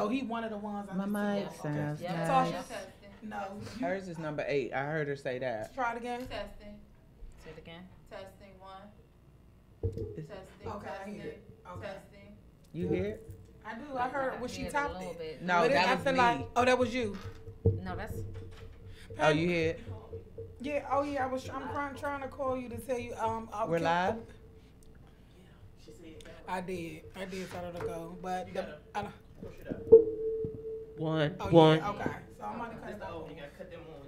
Oh, he one of the ones I My just mic took off. sounds Yep. Tasha, nice. Testing. no. Hers is number 8. I heard her say that. Try it again. Testing. Say it again. Testing one. Is- Testing. Okay, I hear Testing. it. Okay. Testing. You hear it? I do. I heard what she Hear it a topped little it. bit. No, But that I was feel me. like, oh, that was you. No, that's Oh, you hear it? Yeah. Oh, yeah. I'm trying to call you to tell you. We're live? I did. I did tell her to go, but I don't. One. Oh, One. yeah. Okay. So I'm gonna cut it off. Oh, you gotta cut them on.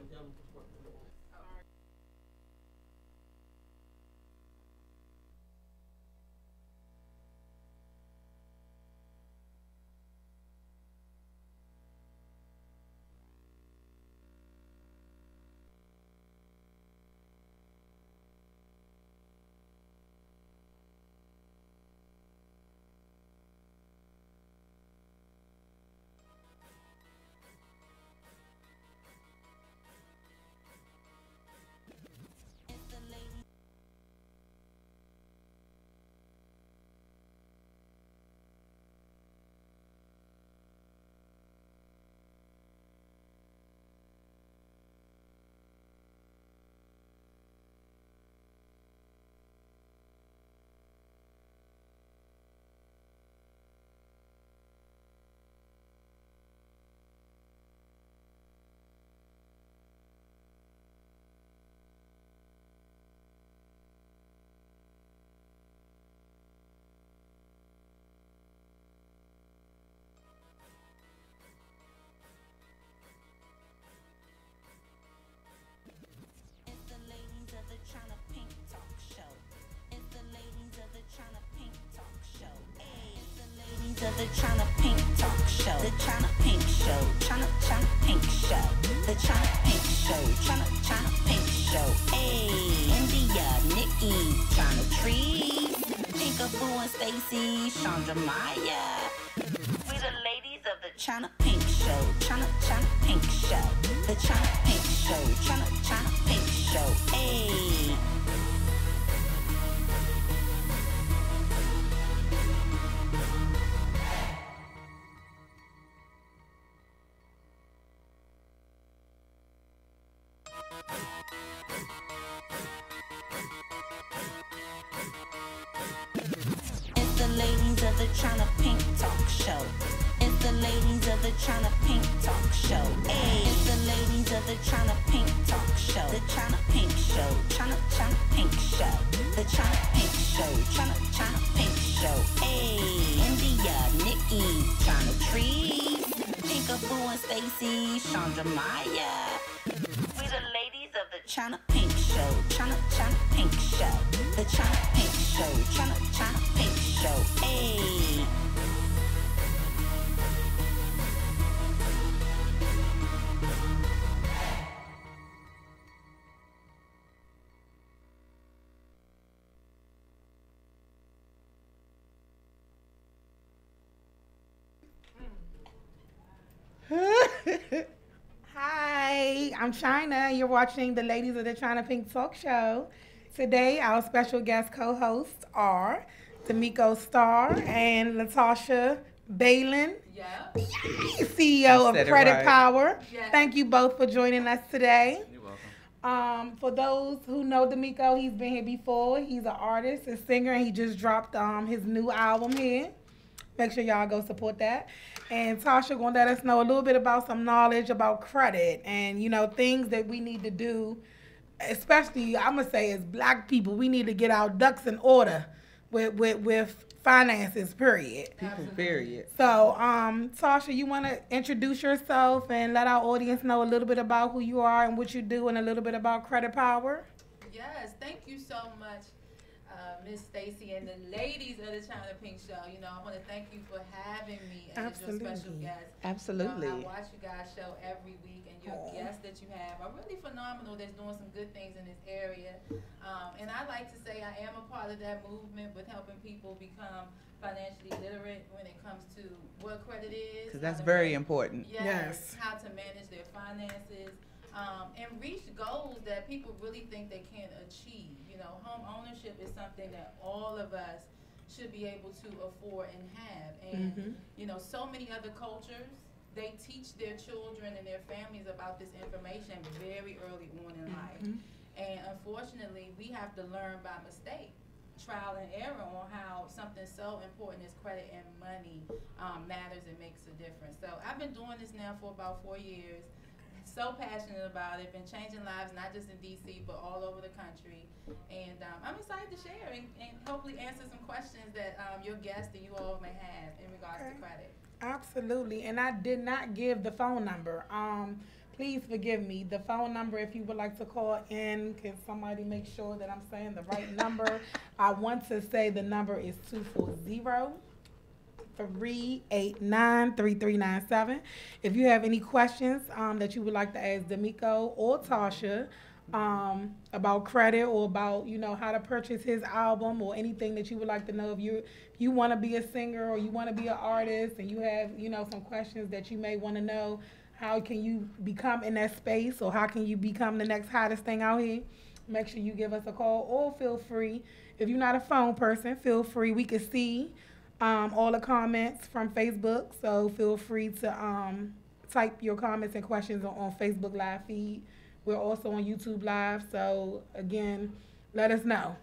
Of the Chyna Pink Talk Show. The Chyna Pink Show. Chyna Pink Show. The Chyna Pink Show. Chyna Pink Show. Hey, India, Nikki, Chyna Trees, Pinkaboo and Stacy, Chandra Maya. We the ladies of the Chyna Pink Show. Chyna Pink Show. The Chyna Pink Show. Chyna Pink Show. Hey. It's the ladies of the Chyna Pink Talk Show. It's the ladies of the Chyna Pink Talk Show. Hey, it's the ladies of the Chyna Pink Talk Show. The Chyna Pink Show. Chyna Pink Show. The Chyna Pink Show. Chyna Pink Show. Hey, India, Nikki, Chyna Trees, Pinkaboo and Stacy, Chandra Maya. We the ladies of the Chyna Pink Show. Chyna Pink Show. The Chyna Pink Show. Chyna Pink Show. Hey. Hi, I'm Chyna. You're watching the Ladies of the Chyna Pink Talk Show. Today, our special guest co-hosts are Damiko, Starr, and Latarsh-Behlin, Yeah. CEO Said of it Credit right. Power. Yes. Thank you both for joining us today. You're welcome. For those who know Damiko, he's been here before. He's an artist and singer, and he just dropped his new album here. Make sure y'all go support that. And Tasha gonna let us know a little bit about some knowledge about credit and things that we need to do. Especially, I'm gonna say as Black people, we need to get our ducks in order with finances. Period. People, period. So, Tasha, you want to introduce yourself and let our audience know a little bit about who you are and what you do, and a little bit about Credit Power? Yes. Thank you so much, Miss Stacy and the ladies of the Chyna Pink Show. I want to thank you for having me as your special Absolutely. guest. Absolutely. I watch you guys' show every week, and your Aw. guests that you have are really phenomenal. That's doing some good things in this area. And I like to say I am a part of that movement with helping people become financially literate when it comes to what credit is. Because that's how to very manage- important. Yes. How to manage their finances, and reach goals that people really think they can't achieve. Home ownership is something that all of us should be able to afford and have. And, you know, so many other cultures, they teach their children and their families about this information very early on in life. And unfortunately, we have to learn by mistake, trial and error on how something so important as credit and money matters and makes a difference. So I've been doing this now for about 4 years. So passionate about it, been changing lives, not just in DC, but all over the country. And I'm excited to share and hopefully answer some questions that your guests and you all may have in regards to credit. Absolutely. And I did not give the phone number. Please forgive me. The phone number, if you would like to call in, can somebody make sure that I'm saying the right number? I want to say the number is 240-389-3397. If you have any questions that you would like to ask Damiko or Tasha about credit or about, you know, how to purchase his album or anything that you would like to know, if you want to be a singer or you want to be an artist and you have, you know, some questions that you may want to know, how can you become in that space or how can you become the next hottest thing out here, make sure you give us a call or feel free. If you're not a phone person, feel free. We can see all the comments from Facebook, so feel free to type your comments and questions on Facebook Live feed. We're also on YouTube Live, so again, let us know.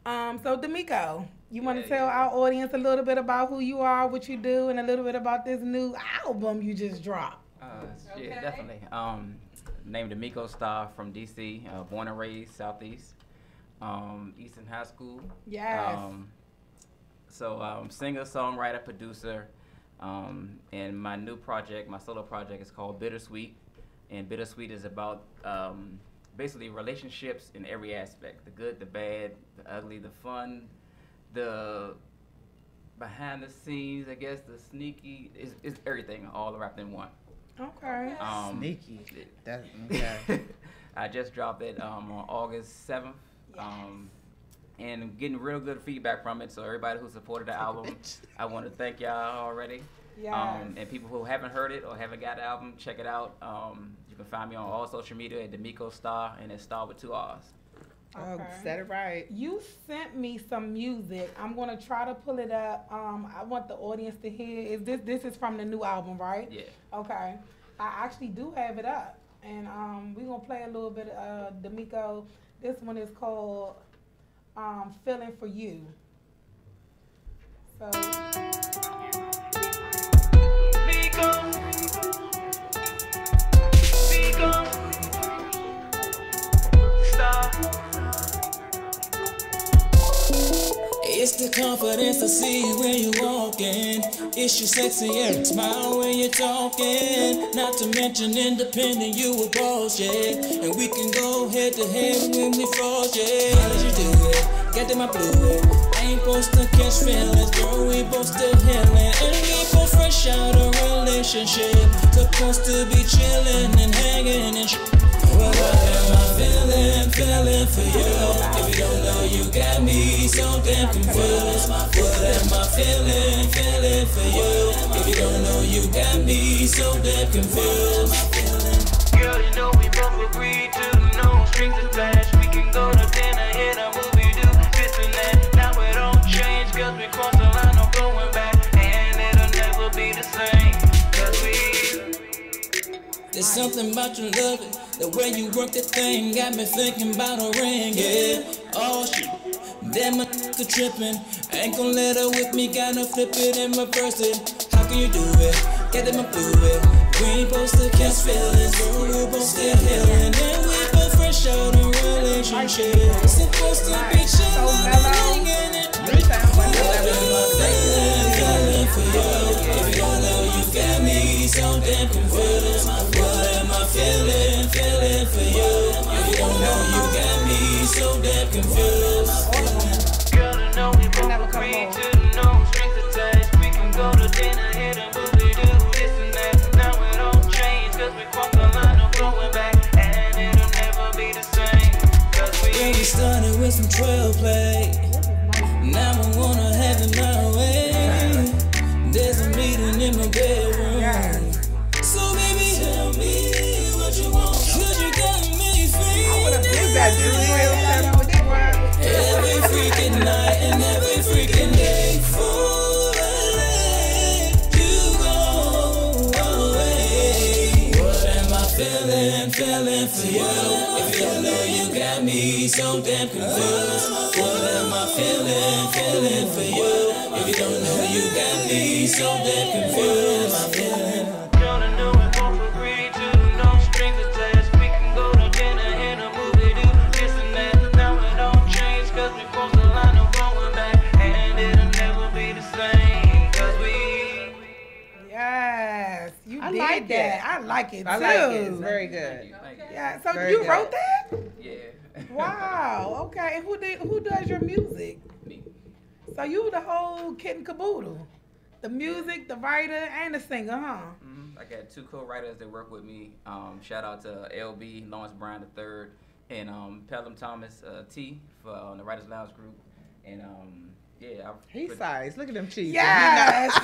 So Damiko, you want to tell our audience a little bit about who you are, what you do, and a little bit about this new album you just dropped? Yeah, definitely. Named Damiko, Starr, from DC, born and raised Southeast, Eastern High School. Yes. So singer, songwriter, producer, and my new project, my solo project, is called Bittersweet. And Bittersweet is about basically relationships in every aspect: the good, the bad, the ugly, the fun, the behind the scenes, I guess, the sneaky. It's everything all wrapped in one. Okay. Sneaky. That's okay. I just dropped it on August 7th. Yes. And getting real good feedback from it. So everybody who supported the album, I want to thank y'all already. Yes. And people who haven't heard it or haven't got the album, check it out. You can find me on all social media at Damiko Starr, and it's Starr with 2 R's. Oh, said it right. You sent me some music. I'm gonna try to pull it up. I want the audience to hear. This is from the new album, right? Yeah. Okay. I actually do have it up, and we're gonna play a little bit of Damiko. This one is called "Feeling for You." So. It's the confidence I see when you're walking. It's your sexy and smile when you're talking. Not to mention independent, you a boss, yeah. And we can go head to head when we fall, yeah. How did you do it? Got them my blue it. Ain't supposed to catch feelings, girl, we both still healing. And we both fresh out of relationship. Supposed to be chilling and hanging and shit. Well, what am I feeling for you? If you don't know, you got me so damn confused. What am I feeling for you? If you don't know, you got me so damn confused. Girl, you know we both agreed to no strings attached. We can go to dinner, hit a movie, do this and that. Now it don't change, cause we crossed the line, no going back. And it'll never be the same, cause there's something about your love, the way you work the thing got me thinking about a ring, yeah. Oh shit, damn, a trippin'. Ain't gon' let her with me, gotta flip it and reverse it. How can you do it? Get them up through it. We ain't supposed to catch feelings, girl, we both still healing. And we both fresh out in relationship. Supposed to be chillin' and hanging and feeling for you. If you don't know, you got me so damn confused. What am I feeling for you? If you don't know, you got me so damn confused. girl, I know we both agreed to no strings attached. We can go to dinner, hit a movie, do this and that. Now it don't change, cause we crossed the line, no going back. And it'll never be the same, cause we started with some trail play. Now I wanna have it my way. There's a meeting in my bedroom. So baby, tell me what you want. Cause you got me feeling. That every freaking night and every freaking feeling for you. If you don't know, you got me so damn confused. What am I feeling for you? If you don't know, you got me so damn confused. Gonna know we both agree to no strings attached. We can go to dinner and a movie, do this and that. Now it don't change, cause we crossed the line of going back. And it'll never be the same, cause we. Yes, you I did like that. it. I like it too. I like it. It's very good. Yeah, so Very you good. wrote that? Yeah. Wow. Okay. And who does your music? Me. So you the whole kit and caboodle, the music, the writer, and the singer, huh? I got 2 co-writers that work with me. Shout out to LB, Lawrence Brown III, and Pelham Thomas T for the Writers Lounge group. And yeah, He sighs. Look at them cheeks. Yes.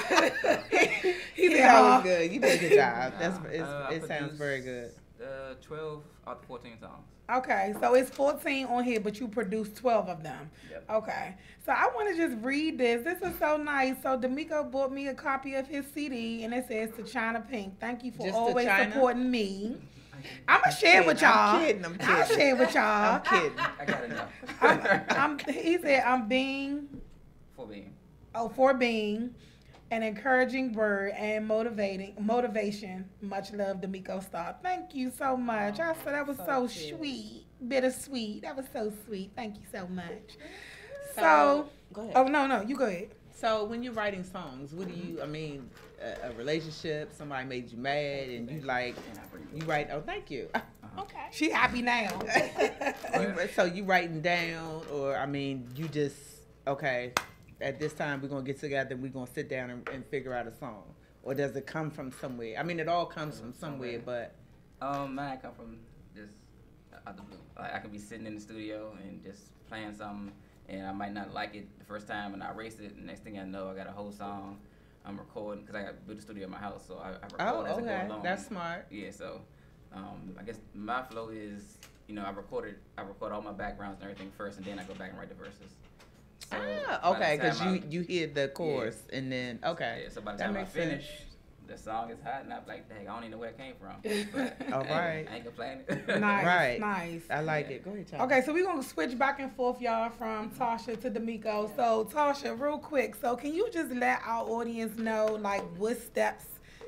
He said, that was good. You did a good job. I It sounds very good. 12 out of 14 songs. Okay, so it's 14 on here, but you produced 12 of them. Yep. Okay, so I want to just read this. This is so nice. So Damiko bought me a copy of his CD, and it says to Chyna Pink. Thank you for Just to always Chyna? supporting me. I'm gonna share it with y'all. I'm kidding. I'll share it with y'all. I'm kidding. I got enough. He said I'm being for being an encouraging word and motivation. Much love, Damiko Starr. Thank you so much. I said that was so sweet, bittersweet. That was so sweet. Thank you so much. So go ahead. oh no, you go ahead. So when you're writing songs, what do you? I mean, a relationship, somebody made you mad, and you write. Oh, thank you. Okay, she happy now. So you writing down, or I mean, you just okay. At this time, we're gonna get together and we're gonna sit down and figure out a song, or does it come from somewhere? I mean, it all comes from somewhere, but mine come from just out the blue. Like I could be sitting in the studio and just playing something, and I might not like it the first time, and I erase it. The next thing I know, I got a whole song. I'm recording because I got built a studio in my house, so I record as I go along. That's smart. Yeah, so I guess my flow is, I record all my backgrounds and everything first, and then I go back and write the verses. So okay, because you hear the chorus and then okay. Yeah, so by the time I finish, the song is hot, and I'm like, dang, I don't even know where it came from. But, all right. I ain't complaining. Nice, nice. I like it. Go ahead, Tasha. Okay, so we're going to switch back and forth, y'all, from Tasha to Damiko. So, Tasha, real quick, so can you just let our audience know, like, what steps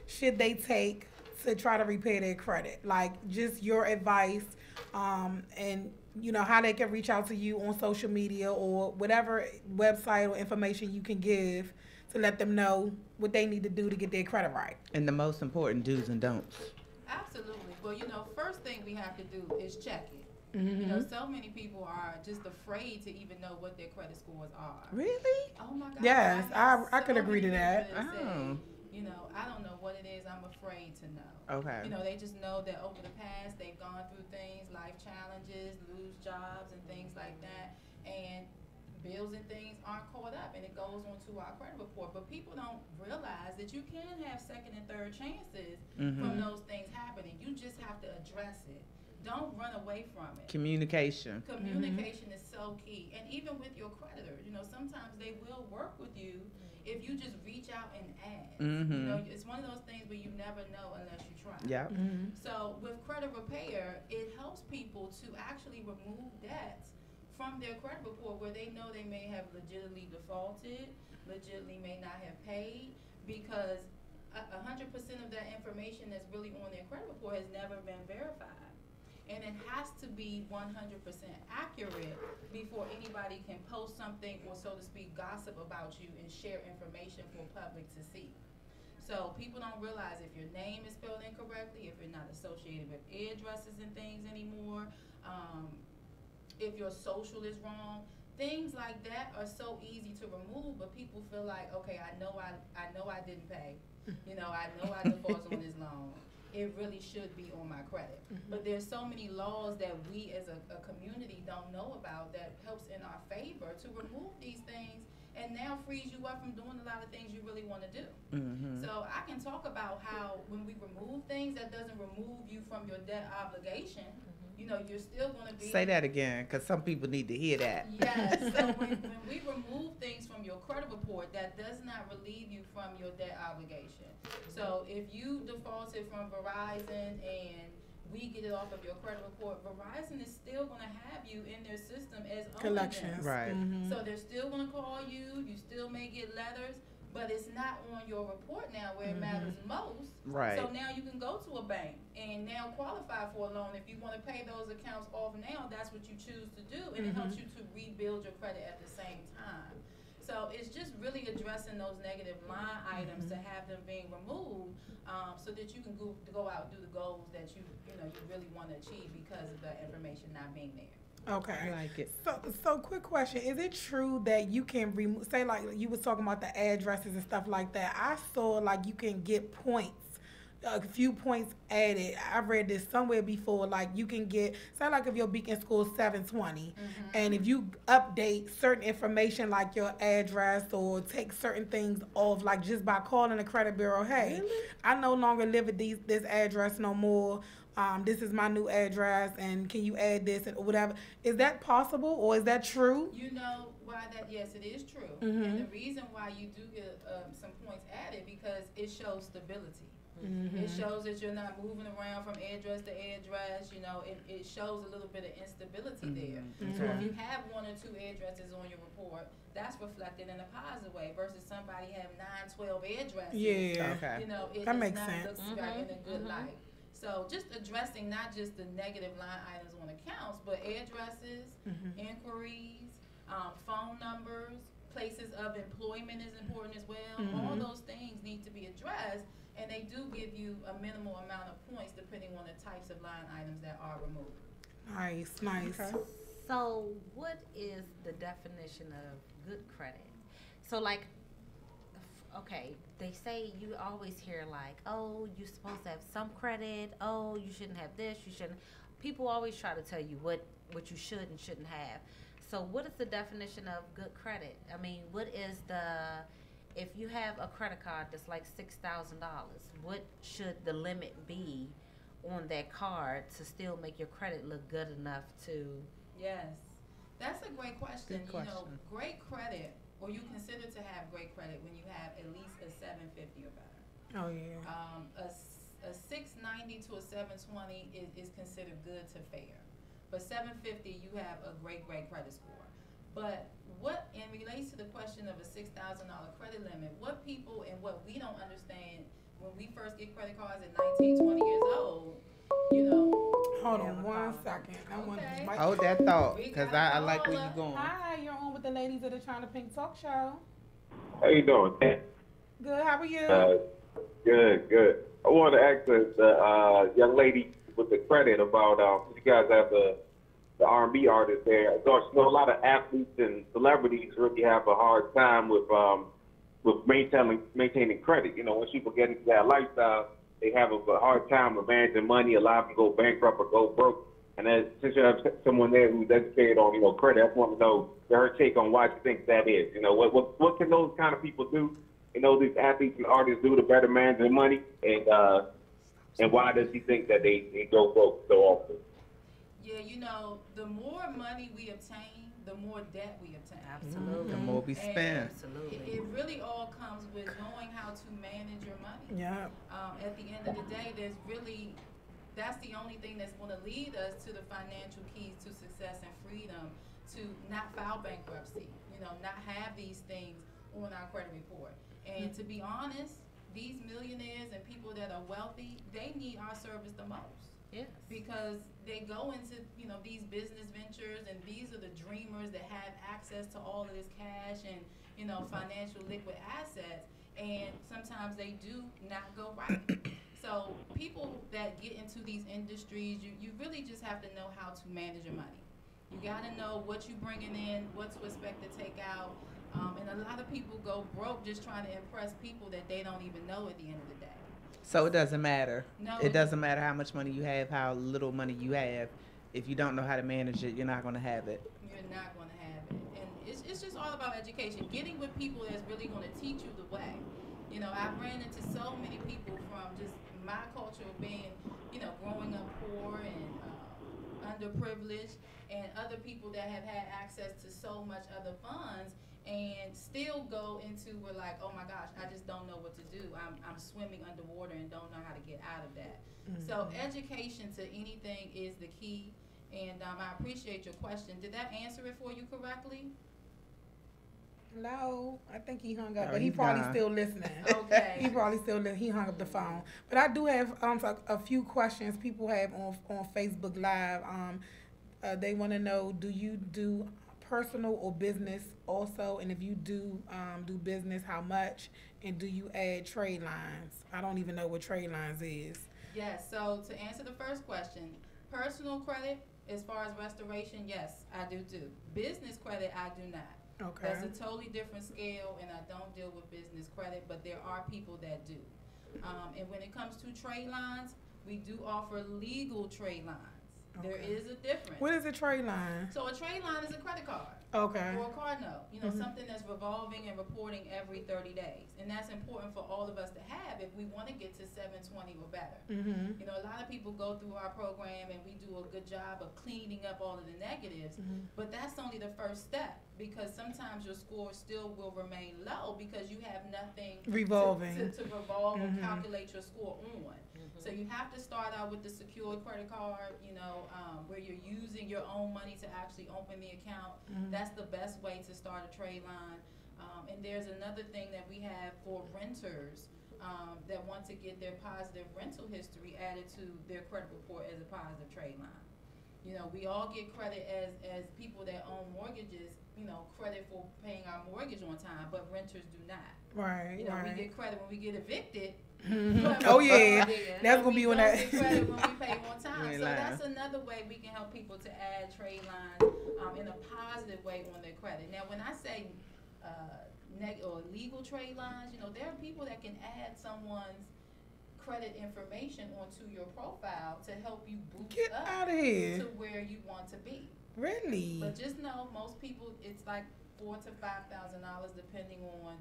should they take to try to repair their credit? Like, just your advice, and, how they can reach out to you on social media or whatever website or information you can give to let them know what they need to do to get their credit right. And the most important do's and don'ts. Absolutely. Well, first thing we have to do is check it. Mm-hmm. So many people are just afraid to even know what their credit scores are. Really? Oh my God. Yes, I could agree to that. I don't know what it is. I'm afraid to know. Okay. They just know that over the past they've gone through things, life challenges, lose jobs and things like that, and bills and things aren't caught up, and it goes onto our credit report. But people don't realize that you can have second and third chances from those things happening. You just have to address it. Don't run away from it. Communication is so key. And even with your creditors, sometimes they will work with you if you just reach out and ask. It's one of those things where you never know unless you try. Yeah. So with credit repair, it helps people to actually remove debts from their credit report where they know they may have legitimately defaulted, legitimately may not have paid, because 100% of that information that's really on their credit report has never been verified. And it has to be 100% accurate before anybody can post something or, so to speak, gossip about you and share information for public to see. So people don't realize if your name is spelled incorrectly, if you're not associated with addresses and things anymore, if your social is wrong, things like that are so easy to remove. But people feel like, okay, I know I didn't pay. I know I defaulted on this loan. It really should be on my credit. But there's so many laws that we as a community don't know about that helps in our favor to remove these things and now frees you up from doing a lot of things you really want to do. So I can talk about how when we remove things, that doesn't remove you from your debt obligation. You're still going to be... Say that again, because some people need to hear that. Yes. So when we remove things from your credit report, that does not relieve you from your debt obligation. So if you defaulted from Verizon and we get it off of your credit report. Verizon is still going to have you in their system as owning Collections. them. Right. So they're still going to call you. You still may get letters, but it's not on your report now where it matters most. Right. So now you can go to a bank and now qualify for a loan. If you want to pay those accounts off now, that's what you choose to do, and it helps you to rebuild your credit at the same time. So it's just really addressing those negative line items to have them being removed, so that you can go out and do the goals that you really want to achieve because of the information not being there. Okay. I like it. So quick question. Is it true that you can remove, say like you was talking about the addresses and stuff like that. I saw like you can get points, a few points added. I read this somewhere before, like you can get, say like if your beacon score is 720, and if you update certain information like your address or take certain things off, like just by calling the credit bureau, hey, I no longer live at this address no more. This is my new address, and can you add this and whatever? Is that possible, or is that true? You know why that? Yes, it is true. And the reason why you do get some points added because it shows stability. It shows that you're not moving around from address to address. You know, it shows a little bit of instability there. So if you have 1 or 2 addresses on your report, that's reflected in a positive way versus somebody having 9, 12 addresses. Yeah. Okay. You know, it That does makes not sense. look right in a good light. So just addressing not just the negative line items on accounts, but addresses, inquiries, phone numbers, places of employment is important as well. All those things need to be addressed, and they do give you a minimal amount of points depending on the types of line items that are removed. Nice. So, what is the definition of good credit? So, like, okay, they say you always hear like, oh, you're supposed to have some credit. Oh, you shouldn't have this. You shouldn't. People always try to tell you what you should and shouldn't have. So, what is the definition of good credit? I mean, what is if you have a credit card that's like $6,000, what should the limit be on that card to still make your credit look good enough to? Yes, that's a great question. Good question. You know, great credit, or you consider to have great credit when you have at least a 750 or better. Oh yeah. A 690 to a 720 is considered good to fair, but 750 you have a great credit score. But what in relates to the question of a $6,000 credit limit, what people and what we don't understand when we first get credit cards at 19, 20 years old, you know. Hold on 1 second. Okay. Hold that thought, We because got I like where caller. you're going. Hi, you're on with the ladies of the China Pink Talk Show. How you doing? Good. How are you? Good. I want to ask the young lady with the credit about you guys have the R&B artists there. So, you know, a lot of athletes and celebrities really have a hard time with maintaining credit. You know, once people get into that lifestyle, they have a hard time with managing money. A lot of them go bankrupt or go broke. And then, since you have someone there who's educated on, you know, credit, I just want to know her take on why she thinks that is. You know, what can those kind of people do? You know, these athletes and artists do to better manage their money, and why does she think that they go broke so often? Yeah, you know, the more money we obtain, the more debt we obtain. Absolutely. The more we spend. Absolutely. It really all comes with knowing how to manage your money. Yeah. At the end of the day, that's the only thing that's going to lead us to the financial keys to success and freedom, to not file bankruptcy, you know, not have these things on our credit report. And to be honest, these millionaires and people that are wealthy, they need our service the most. Yes. Because they go into, you know, these business ventures, and these are the dreamers that have access to all of this cash and, you know, financial liquid assets, and sometimes they do not go right. So people that get into these industries, you really just have to know how to manage your money. You got to know what you're bringing in, what to expect to take out, and a lot of people go broke just trying to impress people that they don't even know at the end of the day. So it doesn't matter. No. It doesn't matter how much money you have, how little money you have. If you don't know how to manage it, you're not going to have it. You're not going to have it. And it's just all about education. Getting with people that's really going to teach you the way. You know, I've ran into so many people from just my culture of being, you know, growing up poor and underprivileged, and other people that have had access to so much other funds. and still go into where like, oh my gosh, I just don't know what to do. I'm swimming underwater and don't know how to get out of that. So education to anything is the key. And I appreciate your question. Did that answer it for you correctly? No, I think he hung up, No, but he he's probably gone. still listening. Okay. He probably still he hung up the phone. But I do have a few questions people have on Facebook Live. They want to know, do you do personal or business also? And if you do business, how much? And do you add trade lines? I don't even know what trade lines is. Yes, so to answer the first question, personal credit, as far as restoration, yes, I do too. Business credit, I do not. Okay. That's a totally different scale, and I don't deal with business credit, but there are people that do. And when it comes to trade lines, we do offer legal trade lines. There Okay. is a difference. What is a trade line? So a trade line is a credit card. Okay. Or a card note, something that's revolving and reporting every 30 days. And that's important for all of us to have if we want to get to 720 or better. Mm-hmm. A lot of people go through our program and we do a good job of cleaning up all of the negatives, but that's only the first step, because sometimes your score still will remain low because you have nothing Revolving. to revolve or calculate your score on. So you have to start out with the secured credit card, where you're using your own money to actually open the account. That's the best way to start a trade line. And there's another thing that we have for renters that want to get their positive rental history added to their credit report as a positive trade line. We all get credit as people that own mortgages, credit for paying our mortgage on time, but renters do not. Right. We get credit when we get evicted. Oh yeah, that's gonna we be when don't that. get credit when we pay on time. So lying. that's another way we can help people to add trade lines in a positive way on their credit. Now, when I say or legal trade lines, there are people that can add someone's credit information onto your profile to help you boost Get up out of here. to where you want to be. Really? But just know, most people, it's like $4,000 to $5,000 depending on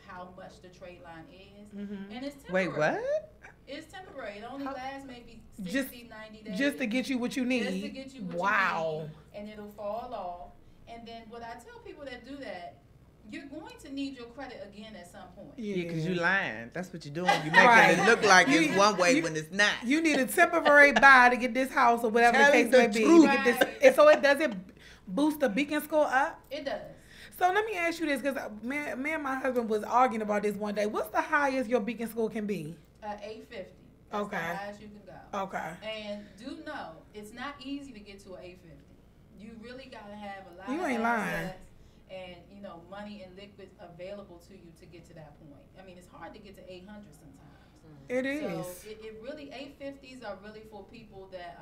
how much the trade line is, and it's temporary. Wait, what? It's temporary. It only lasts maybe 60, Just- 90 days. Just to get you what you need. Just to get you what Wow. you need, and it'll fall off. And then what I tell people that do that, you're going to need your credit again at some point. Yeah, because you lying. That's what you're doing. You're making Right. it look like it's You- one way you- when it's not. You need a temporary buy to get this house or whatever Tell the case the may be. truth. To get this, and so it doesn't boost the beacon score up. It does. So let me ask you this, because me and my husband was arguing about this one day. What's the highest your beacon score can be? 850. That's Okay. the highest you can go. Okay. And do know, it's not easy to get to an 850. You really got to have a lot You of ain't lying. assets and, money and liquids available to you to get to that point. I mean, it's hard to get to 800 sometimes. It is. So it really, 850s are really for people that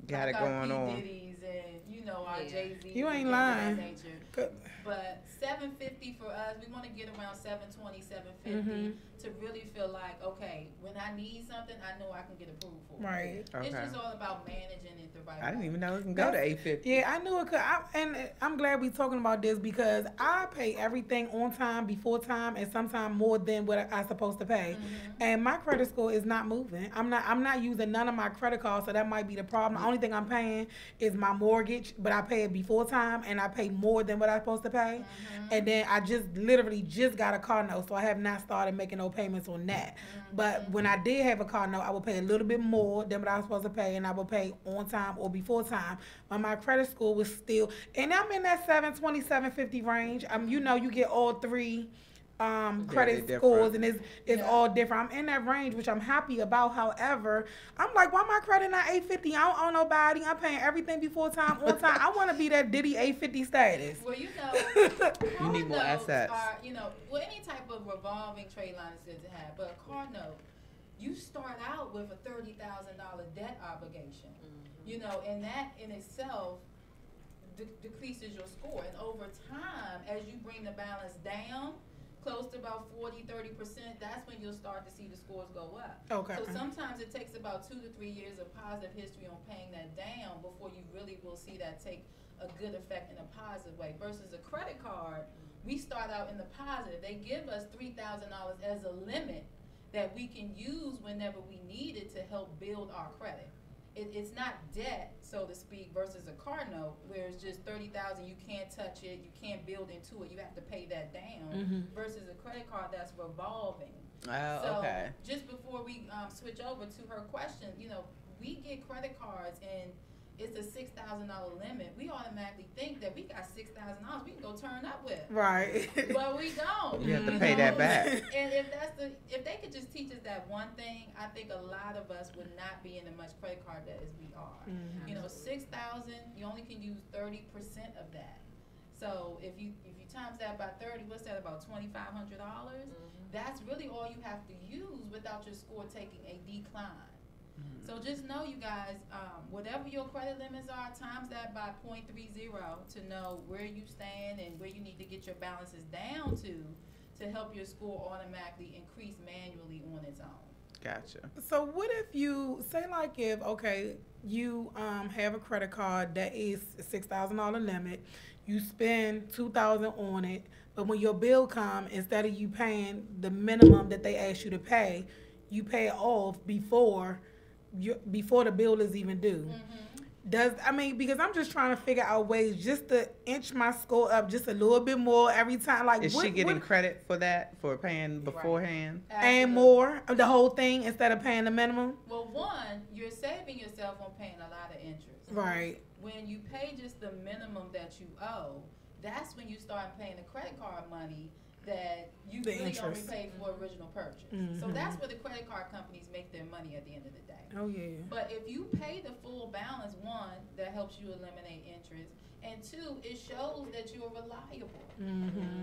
Got it like our going P. on. Diddy's and our Jay-Z. You ain't and things of lying. that nature. Good. But 750 for us, we want to get around 720, 750 to really feel like, okay, when I need something, I know I can get approved for it. Right. It's Okay. just all about managing it the right way. I didn't even know it can go to That's- 850. Yeah, I knew it could. And I'm glad we talking about this because I pay everything on time, before time, and sometimes more than what I'm supposed to pay. And my credit score is not moving. I'm not using none of my credit cards, so that might be the problem. The only thing I'm paying is my mortgage, but I pay it before time, and I pay more than what I'm supposed to pay. And then I literally just got a car note, so I have not started making no payments on that. But when I did have a car note, I would pay a little bit more than what I was supposed to pay, and I would pay on time or before time. But my credit score was still, and I'm in that 720, 750 range. You get all three credit they're scores, different. and it's all different. I'm in that range, which I'm happy about. However, I'm like, why my credit not 850? I don't owe nobody. I'm paying everything before time, on time. I want to be that Diddy 850 status. Well, You need more card notes assets. Are, any type of revolving trade line is good to have, but a car note, you start out with a $30,000 debt obligation, and that in itself decreases your score. And over time, as you bring the balance down, close to about 40-30%, that's when you'll start to see the scores go up. Okay. So sometimes it takes about 2 to 3 years of positive history on paying that down before you really will see that take a good effect in a positive way. Versus a credit card, we start out in the positive. They give us $3,000 as a limit that we can use whenever we need it to help build our credit. it's not debt, so to speak, versus a car note where it's just $30,000. You can't touch it, you can't build into it. You have to pay that down. Versus a credit card that's revolving. Oh, So okay. just before we switch over to her question, we get credit cards and it's a $6,000 limit. We automatically think that we got $6,000 we can go turn up with. Right. But we don't. You have to pay that back. And if they could just teach us that one thing, I think a lot of us would not be in as much credit card debt as we are. $6,000, you only can use 30% of that. So if you times that by 30, what's that, about $2,500? That's really all you have to use without your score taking a decline. So just know, you guys, whatever your credit limits are, times that by 0.30 to know where you stand and where you need to get your balances down to help your score automatically increase manually on its own. Gotcha. So what if you say, like, if you have a credit card that is a $6,000 limit, you spend $2,000 on it, but when your bill comes, instead of you paying the minimum that they ask you to pay, you pay it off before the bill is even due. Because I'm just trying to figure out ways just to inch my score up just a little bit more every time. Like, is she getting credit for that, for paying beforehand? Right. And more of the whole thing instead of paying the minimum? Well, one, you're saving yourself on paying a lot of interest. Right. When you pay just the minimum that you owe, that's when you start paying the credit card money that you really only paid for original purchase. So that's where the credit card companies make their money at the end of the day. Oh, yeah. But if you pay the full balance, one, that helps you eliminate interest, and two, it shows that you're reliable.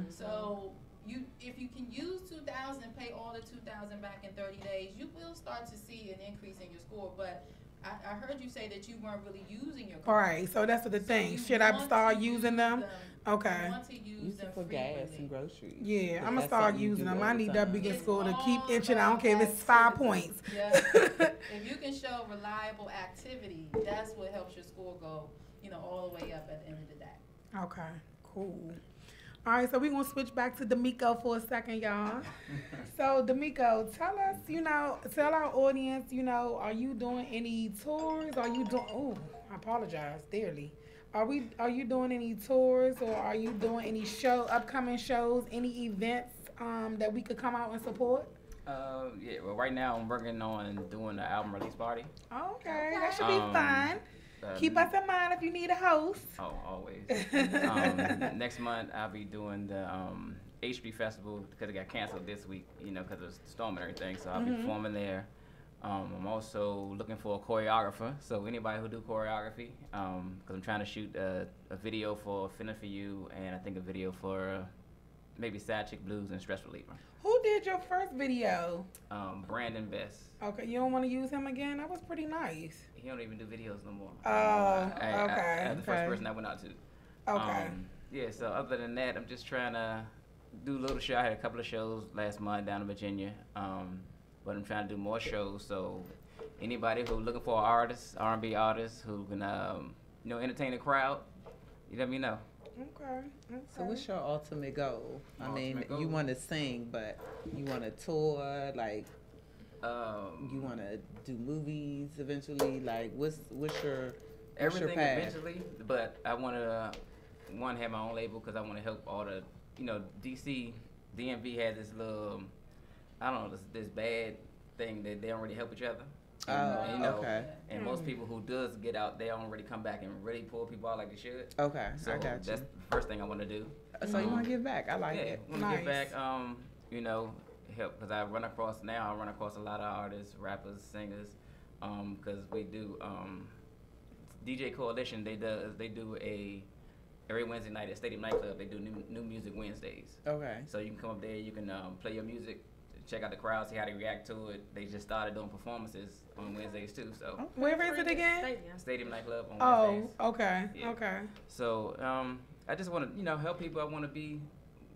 So if you can use $2,000, pay all the $2,000 back in 30 days, you will start to see an increase in your score. But I heard you say that you weren't really using your cards. Right, so that's the thing. Should I start using them? Okay. You want to use them for frequently. gas and groceries. Yeah, I'm gonna That's start something you using do them. all I the need that time. big in It's school to keep all inching. I don't care if it's 5 points. Yeah. If you can show reliable activity, that's what helps your score go, all the way up at the end of the day. Okay, cool. All right, so we're going to switch back to Damiko for a second, y'all. So, Damiko, tell us, tell our audience, are you doing any tours? Are you doing, I apologize dearly. Are you doing any tours, or are you doing any upcoming shows, any events that we could come out and support? Yeah, well, right now I'm working on doing an album release party. Okay, that should be fun. Keep us in mind if you need a host. Oh, always. Next month I'll be doing the HB Festival because it got canceled this week, because of the storm and everything. So I'll be performing there. I'm also looking for a choreographer. So anybody who do choreography, because I'm trying to shoot a video for Finna For You, and I think a video for maybe Sad Chick Blues and Stress Reliever. Who did your first video? Brandon Best. Okay, you don't want to use him again? That was pretty nice. He don't even do videos no more. Okay. I'm the first person I went out to. Okay. Yeah, so other than that, I'm just trying to do a little show. I had a couple of shows last month down in Virginia, but I'm trying to do more shows. So anybody who's looking for an artist, R&B artist, who can, entertain the crowd, you let me know. Okay. So what's your ultimate goal? You want to sing, but you want to tour, like, you want to do movies eventually? Like, what's your everything path? eventually, but I want to have my own label because I want to help all the, DMV has this little, this bad thing that they don't really help each other. Okay. And most people who does get out, they don't really come back and really pull people out like they should. Okay, so I got you. That's the first thing I want to do. So you want to give back? I like it. Want to give back. Help, because I run across a lot of artists, rappers, singers, because we do DJ Coalition. They do every Wednesday night at Stadium Nightclub. They do new music Wednesdays. Okay. So you can come up there. You can play your music. Check out the crowd, see how they react to it. They just started doing performances on Wednesdays too. So where is it again? Stadium Nightclub on Wednesdays. Okay. Yeah. Okay. So I just want to help people. I want to be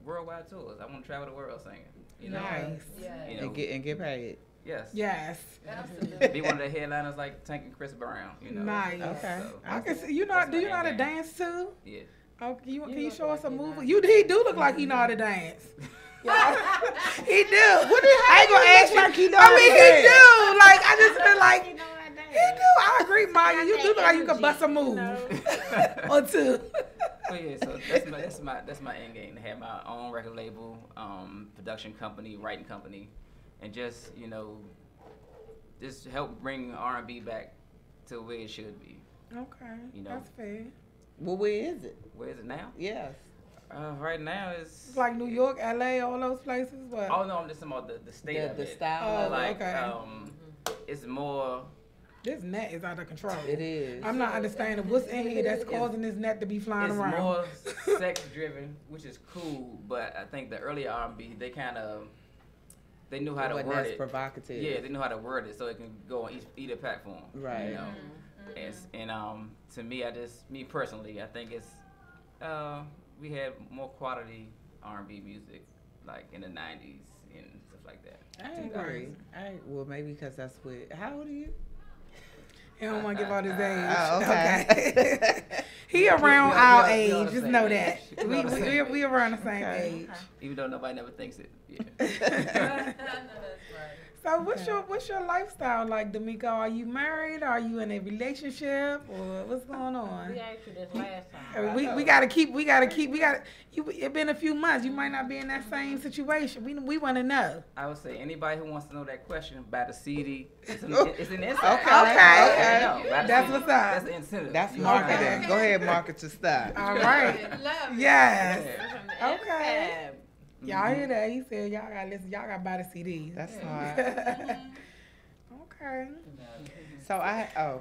worldwide tours. I want to travel the world singing. Nice. Yeah. And get paid. Yes. Yes. Absolutely. Be one of the headliners like Tank and Chris Brown. Nice. Okay. So, I can see. Do you know how to dance too? Yeah. Oh, can you show us a move? He do look like he know how to dance. He do. I ain't gonna ask you. Like he do. Like I just feel like do. I agree, Maya. You do look like you can bust a move or two. But yeah, so that's my end game, to have my own record label, production company, writing company, and just just help bring R&B back to where it should be. Okay, that's fair. Well, where is it? Where is it now? Yes. Right now it's like New York, LA, all those places. What? Oh no, I'm just talking about the state of the it. style. Oh, Like okay. It's more. This net is out of control. It is. I'm not understanding what's in here that's causing this net to be flying It's around. more sex driven, which is cool, but I think the early R&B they knew how to word it. Provocative. Yeah, they knew how to word it so it can go on either platform. Right. You know, and to me, me personally, I think it's we had more quality R&B music like in the '90s and stuff like that. I agree. Well, maybe because that's what. How old are you? He don't want to give out his age. Oh, okay. He around our age. on the Just same know age. that. We on the same We around the same Okay. age. Even though nobody never thinks it. Yeah. I know that's right. So what's your lifestyle like, Damiko? Are you married? Are you in a relationship? Or what's going on? We asked you this last time. We gotta keep. It's been a few months. You might not be in that same situation. We want to know. I would say anybody who wants to know that question, buy the CD. It's an insight. Okay. Buy the That's CD. what's up. That's the incentive. That's You know? marketing. Go ahead, market your stuff. All right. Love it. Yes. Yeah. Okay. Y'all hear that? He said y'all gotta listen. Y'all gotta buy the CDs. That's smart. Okay. So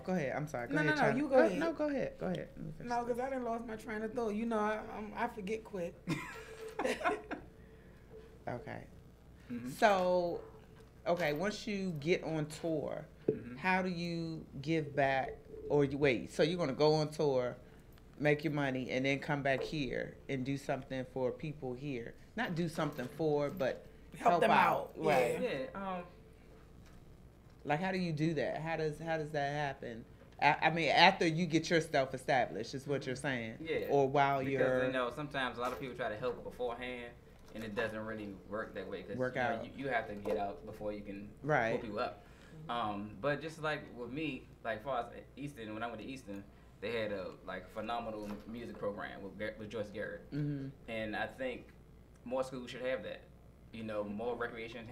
go ahead. I'm sorry. Go No, ahead. no, Chyna. you go ahead. No, go ahead. Go ahead. No, because I done lost my train of thought. You know, I forget quick. Okay. Mhm. So, once you get on tour, how do you give back? Or you wait? So you're gonna go on tour, make your money, and then come back here and do something for people here. Not do something for, but Help them out. Right. Yeah. Like, how do you do that? How does that happen? I mean, after you get yourself established, is what you're saying. Yeah. Or while because sometimes a lot of people try to help beforehand, and it doesn't really work that way. Cause, Work out. You have to get out before you can Right. pull people up. But just like with me, like far as Easton, when I went to Easton, they had a phenomenal music program with Joyce Garrett, and I think more schools should have that. You know, more recreation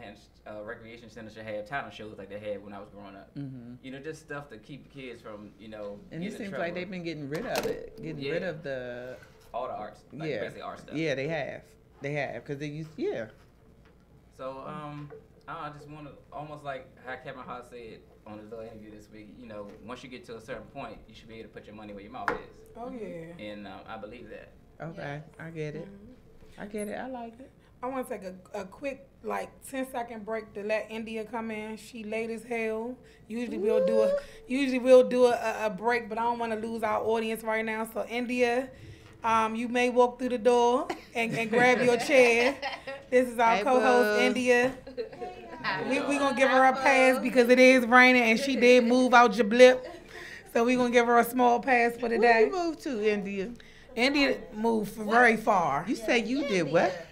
centers should have talent shows like they had when I was growing up. You know, just stuff to keep kids from And it seems like they've been getting rid of it, rid of the all the arts, basically art stuff. Yeah, they have, because they used So I just want to almost like how Kevin Hart said on his little interview this week. You know, once you get to a certain point, you should be able to put your money where your mouth is. Oh yeah. And I believe that. Okay, I get it. I get it. I like it. I want to take a quick 10-second break to let India come in. She late as hell. Usually we'll do a break, but I don't want to lose our audience right now. So India, you may walk through the door and grab your chair. This is our co-host India. We gonna give her a pass because it is raining and she did move out your blip. So we gonna give her a small pass for the day. Where you moved to, India? India moved very far. You say you did what?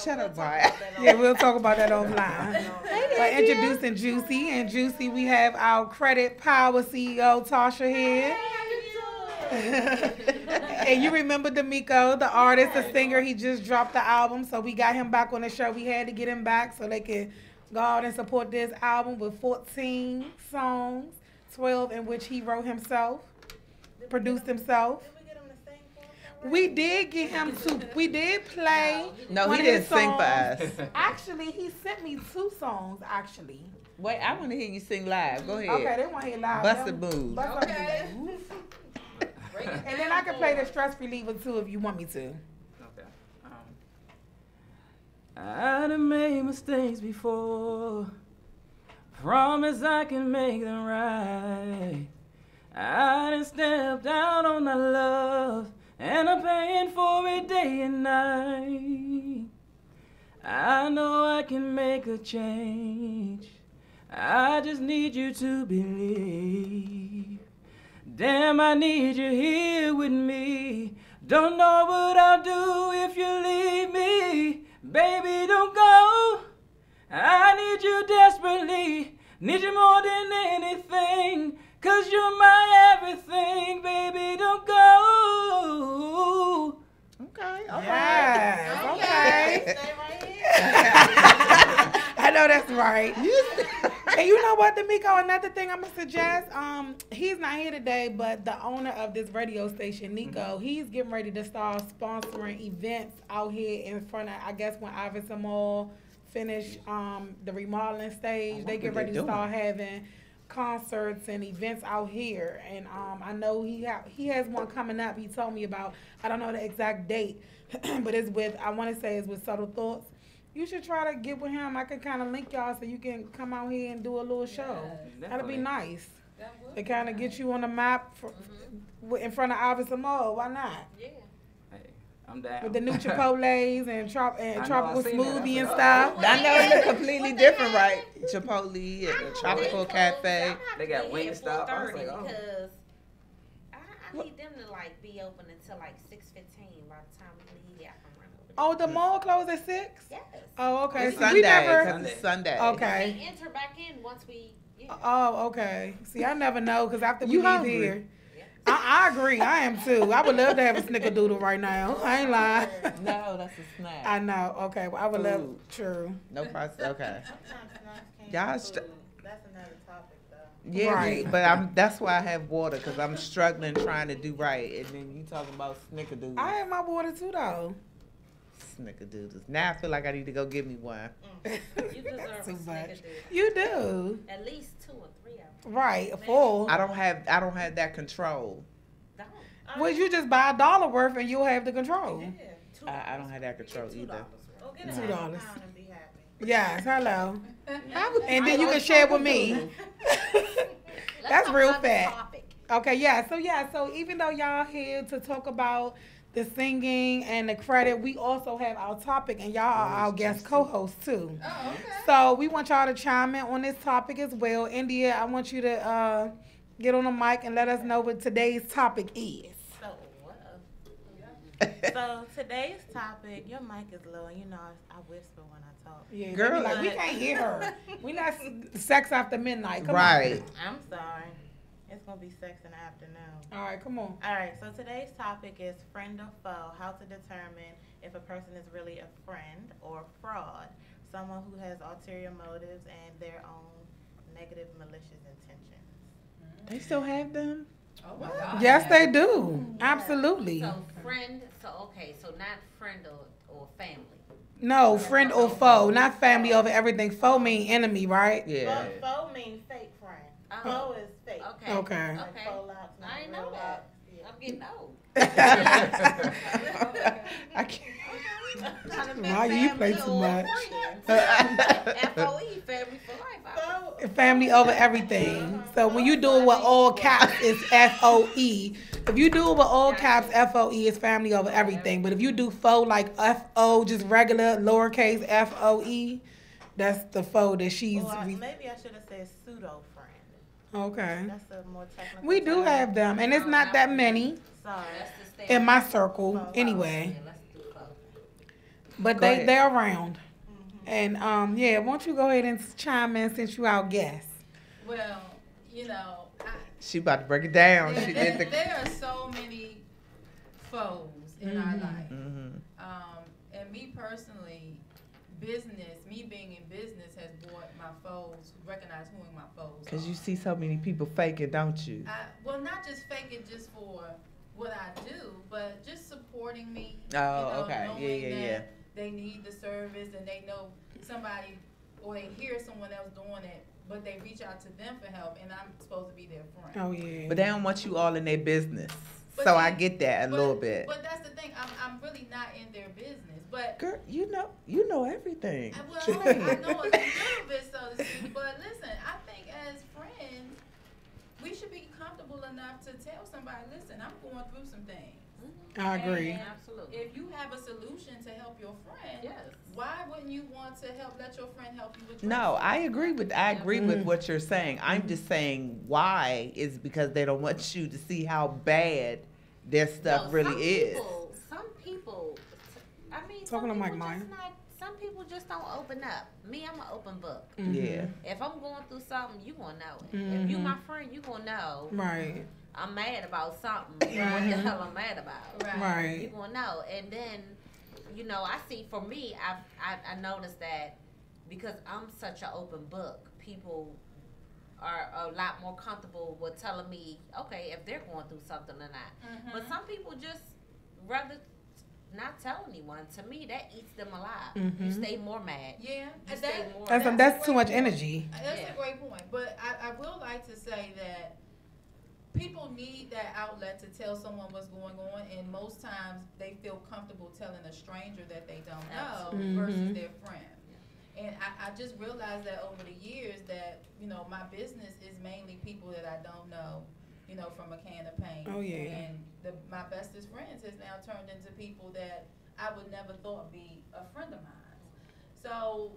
Shut up, boy. Yeah, we'll talk about that offline. But introducing Juicy. And Juicy, we have our Credit Power CEO, Tasha here. And you remember Damiko, the artist, the singer, he just dropped the album. So we got him back on the show. We had to get him back so they could go out and support this album with 14 songs, 12 in which he wrote himself, produced himself. We did get him to. We did play. No, one he of his didn't sing for songs. us. Actually, he sent me 2 songs. Actually. Wait, I want to hear you sing live. Go ahead. Okay, they want to hear live. Bust a move. Bust a move. And then I can play the stress reliever too if you want me to. Okay. I done made mistakes before. Promise I can make them right. I done stepped out on the love. And I'm paying for it day and night. I know I can make a change. I just need you to believe. Damn, I need you here with me. Don't know what I'll do if you leave me. Baby, don't go. I need you desperately. Need you more than anything, 'cause you're my everything, baby, don't go. Okay. All right. Yes. Okay. Stay right here. I know that's right. And you know what, Damiko? Another thing I'm gonna suggest. He's not here today, but the owner of this radio station, Nico, he's getting ready to start sponsoring events out here in front of. I guess when Iverson Mall finish the remodeling stage, they get ready to start having concerts and events out here. And I know he has one coming up. He told me about. I don't know the exact date, but it's with. I want to say it's with Subtle Thoughts. You should try to get with him. I can kind of link y'all so you can come out here and do a little show. That'll be nice. To kind of get you on the map in front of Iverson Mall. Why not? Yeah. Hey, I'm down. With the new Chipotles and tropical I seen smoothie and that. stuff. I know it look completely different, right? Chipotle and the Tropical Cafe. They got Wingstop. I was like, oh. Because I need them to like be open until like 6:15 by the time we leave. I can run over there. Oh, the mall closed at 6? Yes. Oh, okay. It's See, Sunday. we never. 'Cause it's Sunday. Okay. We enter back in once we. Yeah. Oh, okay. See, I never know because after we You leave hungry? here. I agree. I am too. I would love to have a snickerdoodle right now. I ain't lying. No, that's a snack. I know. Okay. Well, I would love. Food. True. No process. Okay. Y'all Y'all That's another topic, though. Yeah, Right. but that's why I have water, because I'm struggling trying to do right. And then you talking about snickerdoodles. I have my water too, though. Snickerdoodles. Now I feel like I need to go get me one. You deserve a Too much. snickerdoodle. You do. At least 2 or 3 of them. Right. A full. I don't have that control. Don't. Well, you just buy $1 worth and you'll have the control. I don't have that control either. Go get $2. a pound and be happy. Yes. Hello. And then you can share with me. That's talk real about the fat. topic. Okay, yeah. So even though y'all here to talk about the singing and the credit, we also have our topic, and y'all are our guest co-hosts too. Oh, okay. So we want y'all to chime in on this topic as well. India, I want you to get on the mic and let us know what today's topic is. So today's topic, your mic is low, and you know I whisper when I talk. Yeah, Girl, like, we can't hear her. We not sex after midnight. Come Right. I'm sorry. It's gonna be sex in the afternoon. on. All right, come on. All right. So today's topic is friend or foe. How to determine if a person is really a friend or fraud. Someone who has ulterior motives and their own negative, malicious intentions. They still have them? Oh, my God. Yes, they do. Absolutely. So friend. So not friend or family. No, friend or foe, not family over everything. Foe mean enemy, right? Yeah. Foe means fake friend. Oh. Foe is fake. Okay. Okay. Like Okay. faux locks, not I didn't real know that. locks. Yeah. I'm getting old. I can't. Wow, you play too much. FOE, family for life. Family over everything. So when you do it with all caps, it's FOE. If you do it with all caps, FOE is family over everything. But if you do foe like FO, just regular lowercase FOE, that's the foe that she's. Or maybe I should have said pseudo friend. Okay. That's a more technical We do term. have them, and it's not that many Sorry. in my circle anyway. But Go ahead. they're around. And yeah, won't you go ahead and chime in since you our guest? Well, you know, She about to break it down. She did the. there are so many foes in our life. Mhm. And me personally, me being in business has brought my foes, recognize who my foes are. Cause you see so many people faking, don't you? Well, not just fake it just for what I do, but just supporting me. Oh, okay. Knowing Yeah. that they need the service and they know somebody or they hear someone else doing it, but they reach out to them for help, and I'm supposed to be their friend. Oh yeah. But they don't want you all in their business. But So see, I get that a little bit. But that's the thing. I'm really not in their business. But Girl, you know everything. I know a little bit, so to speak. But listen, I think as friends, we should be comfortable enough to tell somebody, listen, I'm going through some things. I agree. And Absolutely. if you have a solution to help your friend, Yes. why wouldn't you want to let your friend help you with your No, I agree with what you're saying. Mm-hmm. I'm just saying why is because they don't want you to see how bad their stuff No, really is. Some people, I mean, Talking some to Mike people Meyer. just not some people just don't open up. Me, I'm an open book. Yeah. If I'm going through something, you gonna know it. If you my friend, you gonna know. Right. I'm mad about something. What the hell I'm mad about? Right. You gonna know. And then, you know, I see for me, I noticed that because I'm such an open book, people are a lot more comfortable with telling me, okay, if they're going through something or not. But some people just rather not tell anyone. To me, that eats them alive. You stay more mad. Yeah, You stay more that's too much energy. That's a great point. But I will like to say that people need that outlet to tell someone what's going on, and most times they feel comfortable telling a stranger that they don't know versus their friend. And I just realized that over the years that, you know, my business is mainly people that I don't know, you know, from a can of paint. Oh, yeah. And my bestest friends has now turned into people that I would never thought be a friend of mine. So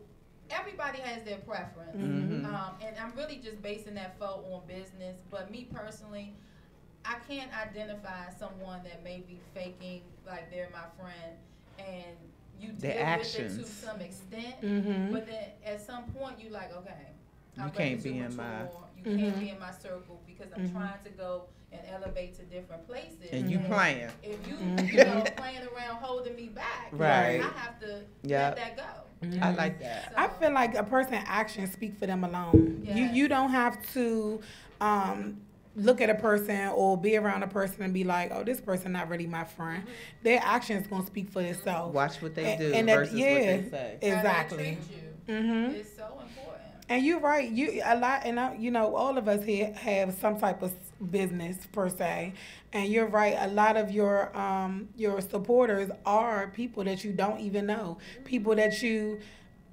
everybody has their preference. And I'm really just basing that vote on business. But me personally, I can't identify someone that may be faking like they're my friend, and you deal with it to some extent, but then at some point you like, okay, you can't be in my you can't be in my circle because I'm trying to go and elevate to different places. And you playing. If you know, playing around holding me back, right? I have to let that go. I like that. So, I feel like a person's actions speak for them alone. Yes. You don't have to look at a person or be around a person and be like, oh, this person not really my friend. Their actions gonna speak for themselves. Watch what they do and versus what they say. Exactly. It's so important. And you're right. You know, all of us here have some type of business per se, and you're right. A lot of your supporters are people that you don't even know, people that you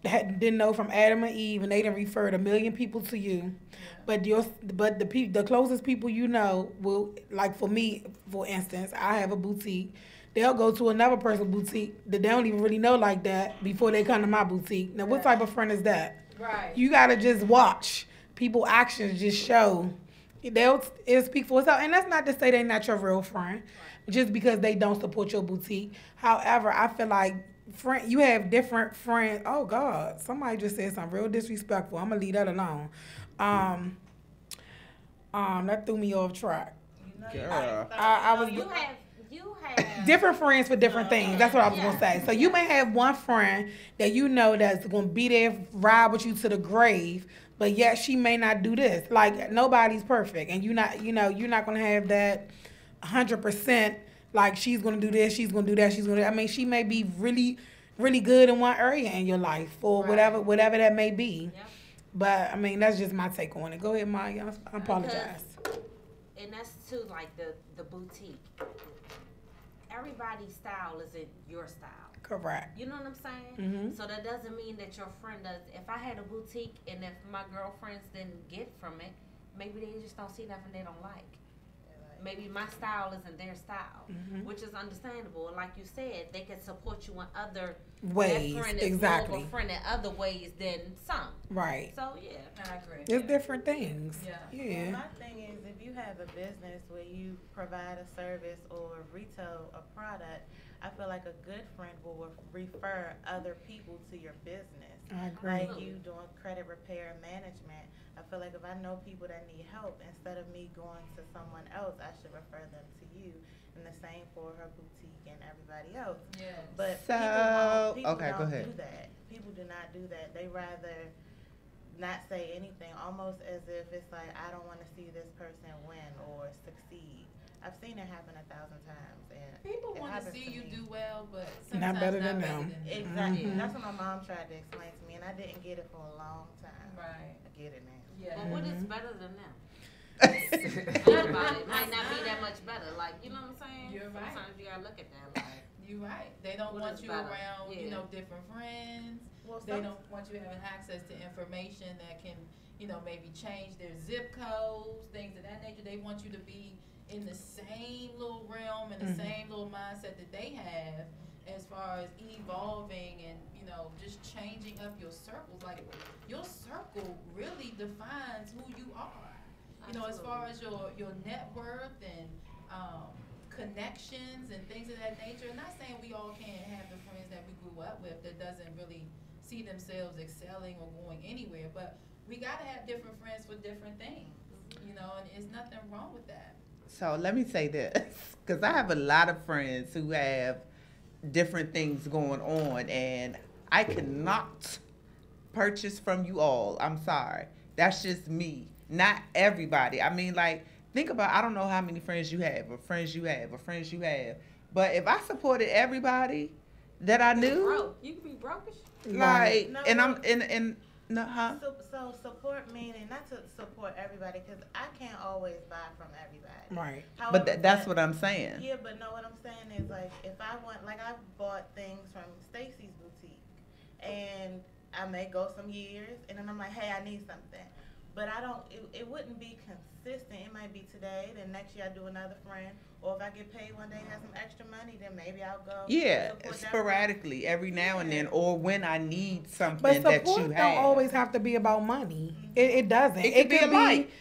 didn't know from Adam and Eve, and they done referred 1 million people to you. But the closest people you know will, like for me, for instance, I have a boutique. They'll go to another person's boutique that they don't even really know like that before they come to my boutique. Now, what type of friend is that? Right. You gotta just watch. People actions just show. It'll speak for itself. And that's not to say they're not your real friend, just because they don't support your boutique. However, I feel like you have different friends. Oh God, somebody just said something real disrespectful. I'm gonna leave that alone. That threw me off track. Girl. I was. You have different friends for different things. That's what I was gonna say. So you may have one friend that you know that's gonna be there, ride with you to the grave, but yet she may not do this. Like nobody's perfect, and you're not gonna have that 100%. Like she's gonna do this, she's gonna do that, she's gonna. I mean, she may be really, really good in one area in your life, or whatever that may be. Yep. But I mean, that's just my take on it. Go ahead, Maya. I apologize. And that's too like the boutique. Everybody's style isn't your style. Correct. You know what I'm saying? So that doesn't mean that your friend does. If I had a boutique and if my girlfriends didn't get from it, maybe they just don't see nothing they don't like. Maybe my style isn't their style, which is understandable. Like you said, they can support you in other ways. That friend is Exactly. more of a friend in other ways than some. Right. So yeah, I agree. It's different things. Well, my thing is, if you have a business where you provide a service or retail a product, I feel like a good friend will refer other people to your business. I agree. Like you doing credit repair management. I feel like if I know people that need help, instead of me going to someone else, I should refer them to you. And the same for her boutique and everybody else. Yeah. But So, people okay, go don't ahead. do that. People do not do that. They rather not say anything, almost as if it's like, I don't want to see this person win or succeed. I've seen it happen 1,000 times, and People want to happens see you me. do well, but Not sometimes better than them. Exactly. That's what my mom tried to explain to me, and I didn't get it for a long time. Right. I get it now. Yeah. but what is better than them? Think about it. Might not be that much better. Like, you know what I'm saying? You're right. Sometimes you gotta look at that. Like, You're right. They don't What want is you better? around, you Yeah. know, different friends. Well, They don't want you having access to information that can, you know, maybe change their zip codes, things of that nature. They want you to be in the same little realm and the same little mindset that they have as far as evolving and, you know, just changing up your circles. Like, your circle really defines who you are. You know, as far as your net worth and connections and things of that nature. I'm not saying we all can't have the friends that we grew up with that doesn't really see themselves excelling or going anywhere, but we got to have different friends for different things, you know, and there's nothing wrong with that. So let me say this, because I have a lot of friends who have different things going on, and I cannot purchase from you all. I'm sorry. That's just me. Not everybody. I mean, like, think about, I don't know how many friends you have, or friends you have, or friends you have. But if I supported everybody that I knew, you can be brokish. like, No, and I'm in no, huh? So support meaning not to support everybody, because I can't always buy from everybody. Right. However, But that's what I'm saying. Yeah, but no, what I'm saying is, like, if I want, like, I bought things from Stacy's boutique, and I may go some years, and then I'm like, hey, I need something. But I don't, it wouldn't be consistent. It might be today, then next year I do another friend. Or if I get paid one day and have some extra money, then maybe I'll go. Yeah, support that sporadically, every now and then, or when I need But something that support you don't have. always have to be about money. It doesn't. It could be a like.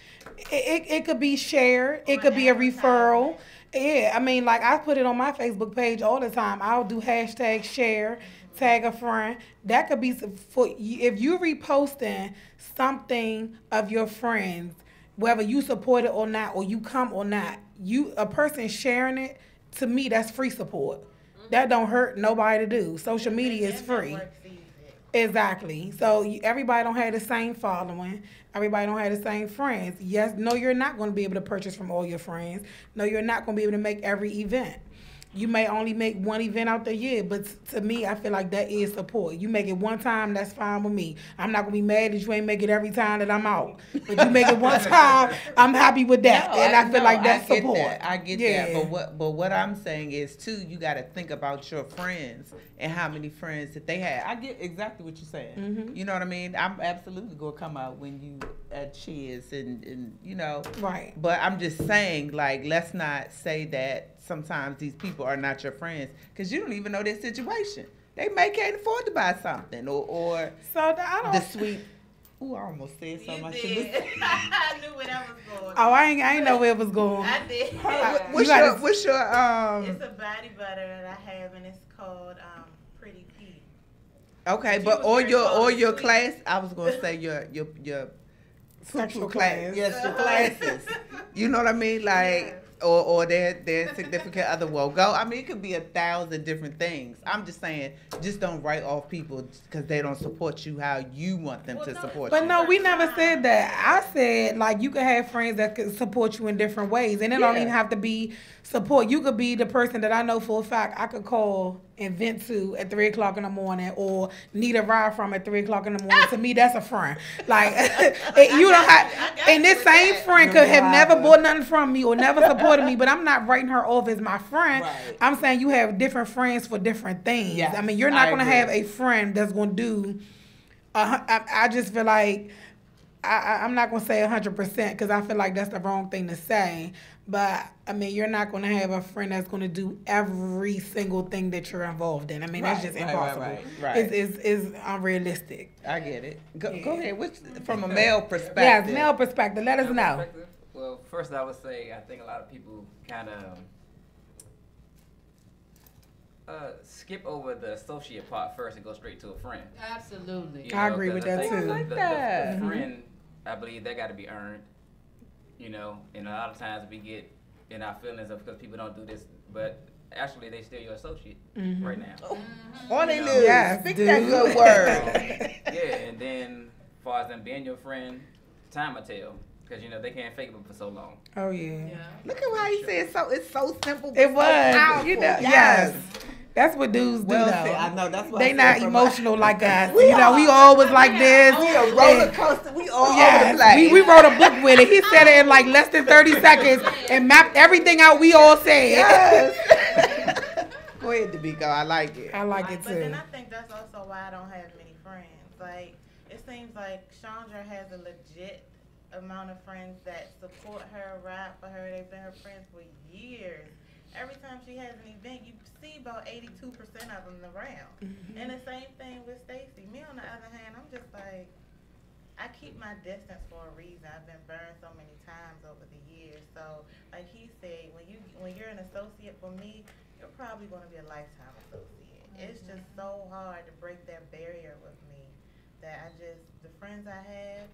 It could be shared. It could be a referral. Yeah, I mean, like, I put it on my Facebook page all the time. I'll do hashtag share, tag a friend. That could be for if you're reposting something of your friends, whether you support it or not, or you come or not. A person sharing it, to me, that's free support. That don't hurt nobody to do. Social media is free. Exactly. So everybody don't have the same following. Everybody don't have the same friends. Yes, no, you're not going to be able to purchase from all your friends. No, you're not going to be able to make every event. You may only make one event out the year, but to me, I feel like that is support. You make it one time, that's fine with me. I'm not going to be mad that you ain't make it every time that I'm out. But you make it one time, I'm happy with that. No, and I feel like that's I get support. that. I get that. But what I'm saying is, too, you got to think about your friends and how many friends that they have. I get exactly what you're saying. Mm-hmm. You know what I mean? I'm absolutely going to come out when you at Cheers and, you know. Right. But I'm just saying, like, let's not say that sometimes these people are not your friends, because you don't even know their situation. They may can't afford to buy something, or so I don't, the sweet. Ooh, I almost said something. I shouldn't have said. I knew where that was going. Oh, I ain't know where it was going. I did. What's your It's a body butter that I have, and it's called Pretty Pea. Okay, She but was or very your sweet. class. I was gonna say your Sexual class. class. Yes, your classes. You know what I mean? Like, Yes. or their significant other will go. I mean, it could be 1,000 different things. I'm just saying, just don't write off people because they don't support you how you want them to support But you. no, we never said that. I said, like, you could have friends that could support you in different ways. And it don't even have to be support. You could be the person that I know for a fact I could call and vent to at 3 o'clock in the morning, or need a ride from at 3 o'clock in the morning. To me, that's a friend. Like, you don't have, and this same friend could have never bought nothing from me or never supported me, but I'm not writing her off as my friend. Right. I'm saying you have different friends for different things. Yes, I mean, you're not I going to agree. have a friend that's going to do, I just feel like, I'm not going to say 100% because I feel like that's the wrong thing to say. But, I mean, you're not going to have a friend that's going to do every single thing that you're involved in. I mean, that's just impossible. Right. It's unrealistic. I get it. Go ahead. From a male perspective. Yes, male perspective. Let us know. Perspective? Well, first I would say I think a lot of people kind of skip over the associate part first and go straight to a friend. Absolutely. You I know, agree 'cause with I that, think too. I like the that. friend, I believe that got to be earned. You know, and a lot of times we get in our feelings of because people don't do this, but actually they still your associate right now. On they You know? live. Yes, Speak dude. that good word. Yeah, and then as far as them being your friend, time will tell. Because, you know, they can't fake it for so long. Oh, yeah. Look at how he said it's so simple. It so was. powerful. You know, yes. That's what dudes do, Well though. said. I know, that's what they I said not from emotional like us. We You know, we are. always like this. We a roller coaster. We all over the Yes, place. we wrote a book with it. He said it in like less than 30 seconds and mapped everything out we all said. Yes. Go ahead, Damiko. I like it. I like it But then too. I think that's also why I don't have many friends. Like, it seems like Chandra has a legit amount of friends that support her, ride for her. They've been her friends for years. Every time she has an event, you see about 82% of them around. And the same thing with Stacy. Me, on the other hand, I'm just like, I keep my distance for a reason. I've been burned so many times over the years. So, like he said, when you're an associate for me, you're probably going to be a lifetime associate. It's just so hard to break that barrier with me that the friends I have,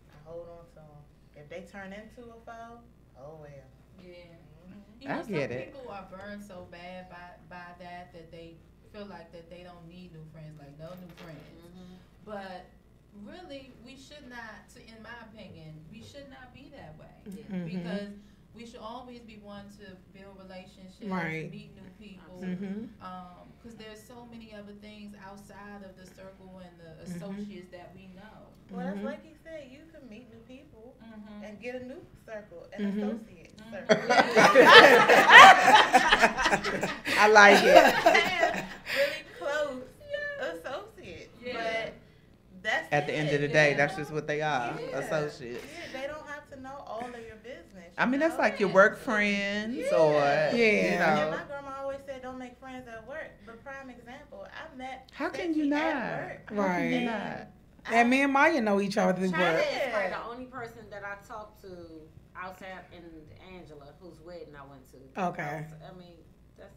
I hold on to them. If they turn into a foe, oh well. Yeah. Mm-hmm. You know, I get some it. people are burned so bad by that they feel like that they don't need new friends, like no new friends. But really, we should not, in my opinion, we should not be that way. Because we should always be one to build relationships, meet new people. Because there's so many other things outside of the circle and the associates that we know. Well, that's like he said, you can meet new people and get a new circle, an associate circle. I like it. Really close associates. But that's At the end of the day, that's just what they are, associates. Yeah, they don't have to know all of your business. I mean, that's like your work friends or, you And know. my grandma always said, don't make friends at work. But prime example, I met How can Becky you not? at work. How can you not? And me and Maya know each other through Chyna work. is probably the only person that I talked to outside in Angela, whose wedding I went to. Okay. I mean, that's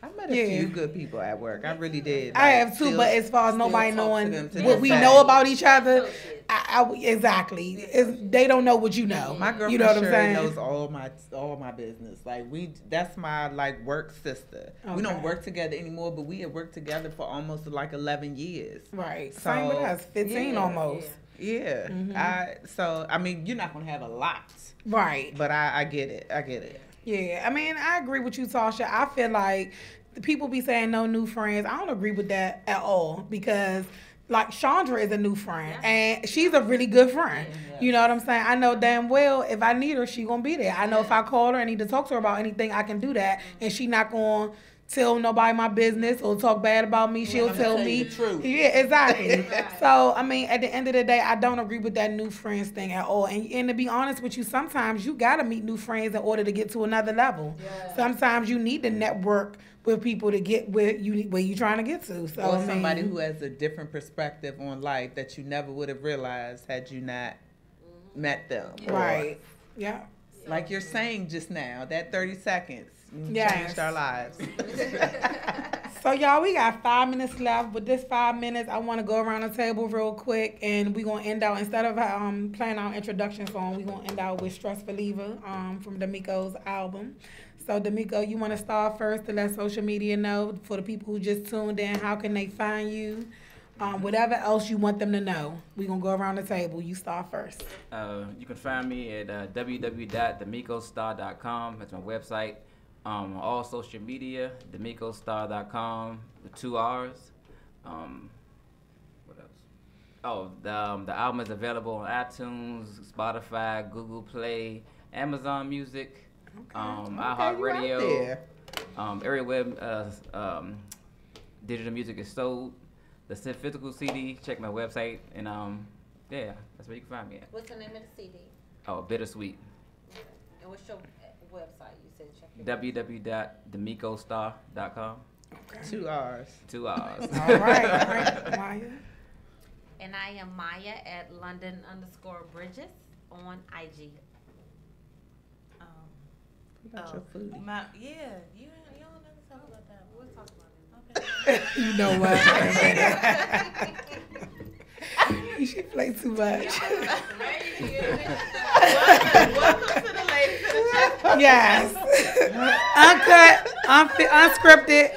I met a few good people at work. I really did. I have too, still- but as far as still nobody talk to knowing them to what this we day. know about each other, exactly. They don't know what you know. My girlfriend you know what I'm Sherry saying? knows all my business. Like that's my like work sister. We don't work together anymore, but we had worked together for almost like 11 years. Right. So, Same with us. 15 almost. Yeah. I mean, you're not gonna have a lot. Right. But I get it. I get it. Yeah. I mean, I agree with you, Tasha. I feel like the people be saying no new friends. I don't agree with that at all because like Chandra is a new friend and she's a really good friend. You know what I'm saying? I know damn well if I need her, she gonna be there. I know if I call her and need to talk to her about anything, I can do that, and she not gonna tell nobody my business or talk bad about me. She'll tell me the truth. Yeah, exactly. So I mean, at the end of the day, I don't agree with that new friends thing at all. And to be honest with you, sometimes you gotta meet new friends in order to get to another level. Sometimes you need to network with people to get where you trying to get to. So Or I mean, somebody who has a different perspective on life that you never would have realized had you not met them. Right. Yeah. Like you're saying just now, that 30 seconds Yes. changed our lives. So y'all, we got 5 minutes left. With this 5 minutes, I want to go around the table real quick, and we're gonna end out instead of playing our introduction song. We're gonna end out with "Stress Believer" from Damiko's album. So Damiko, you want to start first to let social media know for the people who just tuned in, how can they find you? Whatever else you want them to know, we're gonna go around the table. You start first. You can find me at www.damikostar.com. That's my website. All social media, damikostar.com, the 2 R's. What else? Oh, the album is available on iTunes, Spotify, Google Play, Amazon Music, iHeartRadio, everywhere web digital music is sold. The physical CD, check my website, and yeah, that's where you can find me at. What's the name of the CD? Oh, Bittersweet. And what's your website? You said check your www.damikostar.com. 2 R's. 2 R's. All right, Maya. And I am Maya at London_Bridges on IG. You don't have to talk about that. We'll talk about it. You know what? She play too much. Welcome to the Ladies of the Chat. Yes. Uncut, unscripted,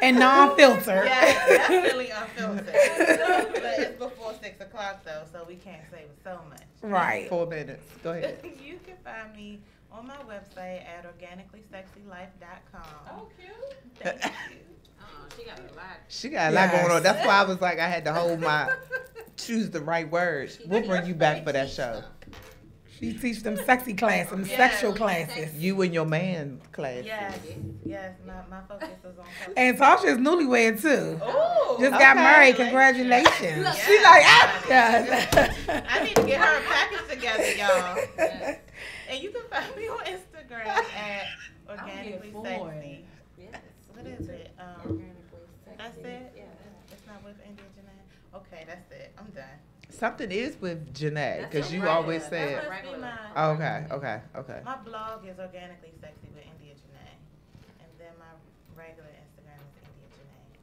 and non-filtered. Yes, definitely unfiltered. But it's before 6 o'clock though, so we can't say so much. Right. 4 minutes. Go ahead. You can find me on my website at organicallysexylife.com. Oh, cute. Thank you. She got a lot. She got a lot going on. That's why I was like, I had to choose the right words. We'll bring you back for that show. She teach them sexy class, some sexual classes. You and your man class. Yes, my focus is on focus. And Tasha's newlywed too. Ooh, Just got married. Congratulations. Yes. She like, yes. I need to get her a package together, y'all. Yes. And you can find me on Instagram at organically sexy. Yes. What is it? Organically sexy. That's it? Yeah. It's not with indigenous. Okay, that's it. I'm done. Something is with Janae, because you Right. always That said. must be mine. Oh, okay. My blog is Organically Sexy with India Janae. And then my regular Instagram is India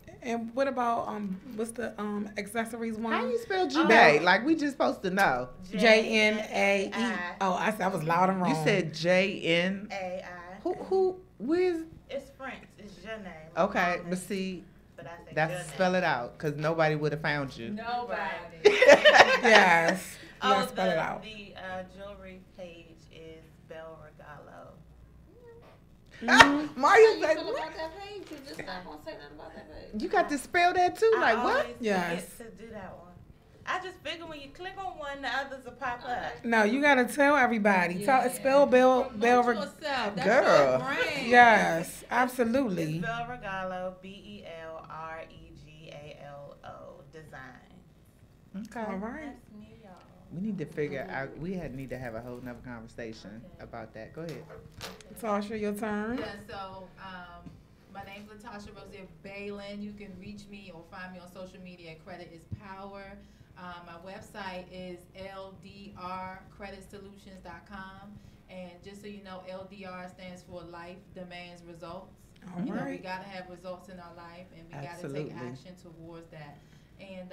Janae. And what about what's the accessories one? How you spell Janae? Like we just supposed to know. Jnae. Oh, I said I was loud and wrong. You said Jn. AI. Where's? It's French. It's Janae. Okay, but see, But I say that's Janae. spell it out, because nobody would have found you. Nobody. Yes. You gotta spell it out. The jewelry page is Bel Regalo. Mario You said, feel what? about that page? You just not gonna say nothing about that page. You got to spell that too? Like I what? always Yes. forget to do that one. I just figure when you click on one, the others will pop up. No, you gotta tell everybody. Yeah. Spell Bel Promote yourself. That's Girl. your brand. Yes, absolutely. It's Bel Regalo, BELREGALO design. Okay. All right. That's me, y'all. We need to figure out. Need to have a whole nother conversation about that. Go ahead. Tasha, your turn. Yeah, so my name's Latarsh Rozier-Behlin. You can reach me or find me on social media. Credit is power. My website is ldrcreditsolutions.com. And just so you know, LDR stands for Life Demands Results. All You know, we right. gotta have results in our life, and we Absolutely. gotta take action towards that. And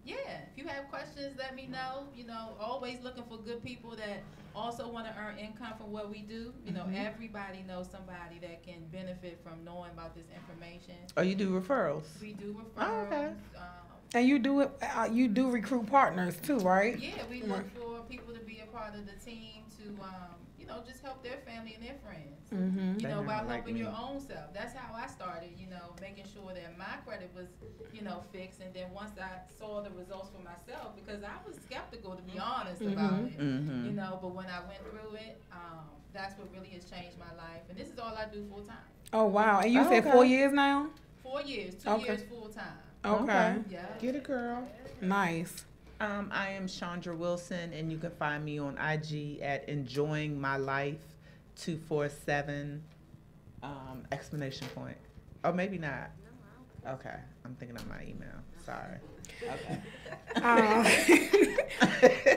yeah, if you have questions, let me know. You know, always looking for good people that also want to earn income from what we do. You know, everybody knows somebody that can benefit from knowing about this information. Oh, you do referrals? We do referrals. Oh, okay. And you do it. You do recruit partners too, right? Yeah, we look for people to be a part of the team to, you know, just help their family and their friends. Mm-hmm. You know, They while not like helping me. your own self. That's how I started, you know, making sure that my credit was, you know, fixed. And then once I saw the results for myself, because I was skeptical, to be honest, about it, you know, but when I went through it, that's what really has changed my life. And this is all I do full time. Oh wow! And you said Okay. 4 years now? 4 years, 2 Okay. years full time. Okay. Yeah. Get it, girl. Nice. I am Chandra Wilson, and you can find me on IG at Enjoying My Life 247 exclamation point. Oh, maybe not. Okay, I'm thinking of my email. Sorry. Okay.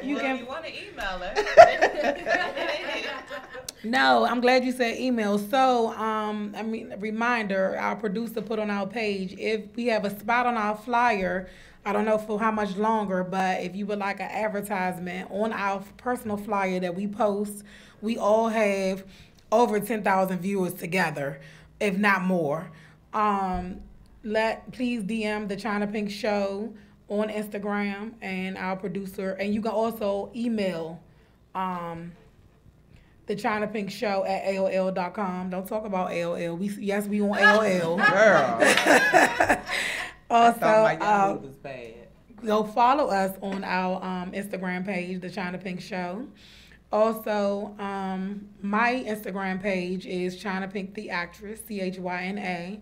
You Well, can. if you want to email her. No, I'm glad you said email. So, reminder, our producer put on our page, if we have a spot on our flyer, I don't know for how much longer, but if you would like an advertisement on our personal flyer that we post, we all have over 10,000 viewers together, if not more. Please DM the Chyna Pink Show on Instagram and our producer, and you can also email the Chyna Pink Show at AOL.com. Don't talk about AOL. We on AOL. Girl. Also, my Yahoo was bad. go follow us on our Instagram page, the Chyna Pink Show. Also, my Instagram page is Chyna Pink the Actress, CHYNA.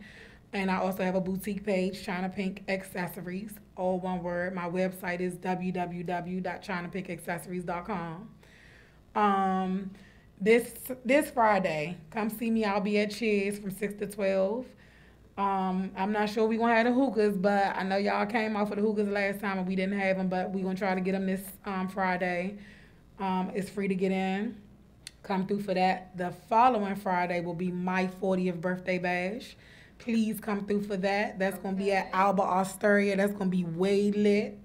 And I also have a boutique page, Chyna Pink Accessories, all one word. My website is www.chynapinkAccessories.com. This Friday, come see me. I'll be at Cheers from 6 to 12. I'm not sure we're going to have the hookahs, but I know y'all came out for the hookahs last time and we didn't have them, but we're going to try to get them this Friday. It's free to get in. Come through for that. The following Friday will be my 40th birthday bash. Please come through for that. That's going to be at Alba, Australia. That's going to be way lit.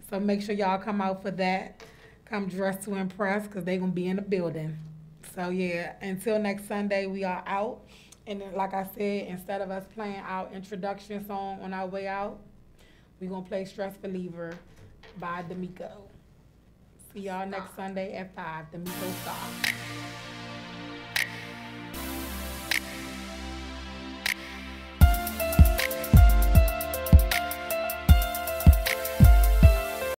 So make sure y'all come out for that. Come dressed to impress because they're going to be in the building. So, yeah, until next Sunday, we are out. And then, like I said, instead of us playing our introduction song on our way out, we're going to play Stress Reliever by Damiko. See y'all next Sunday at 5. Damiko Starr.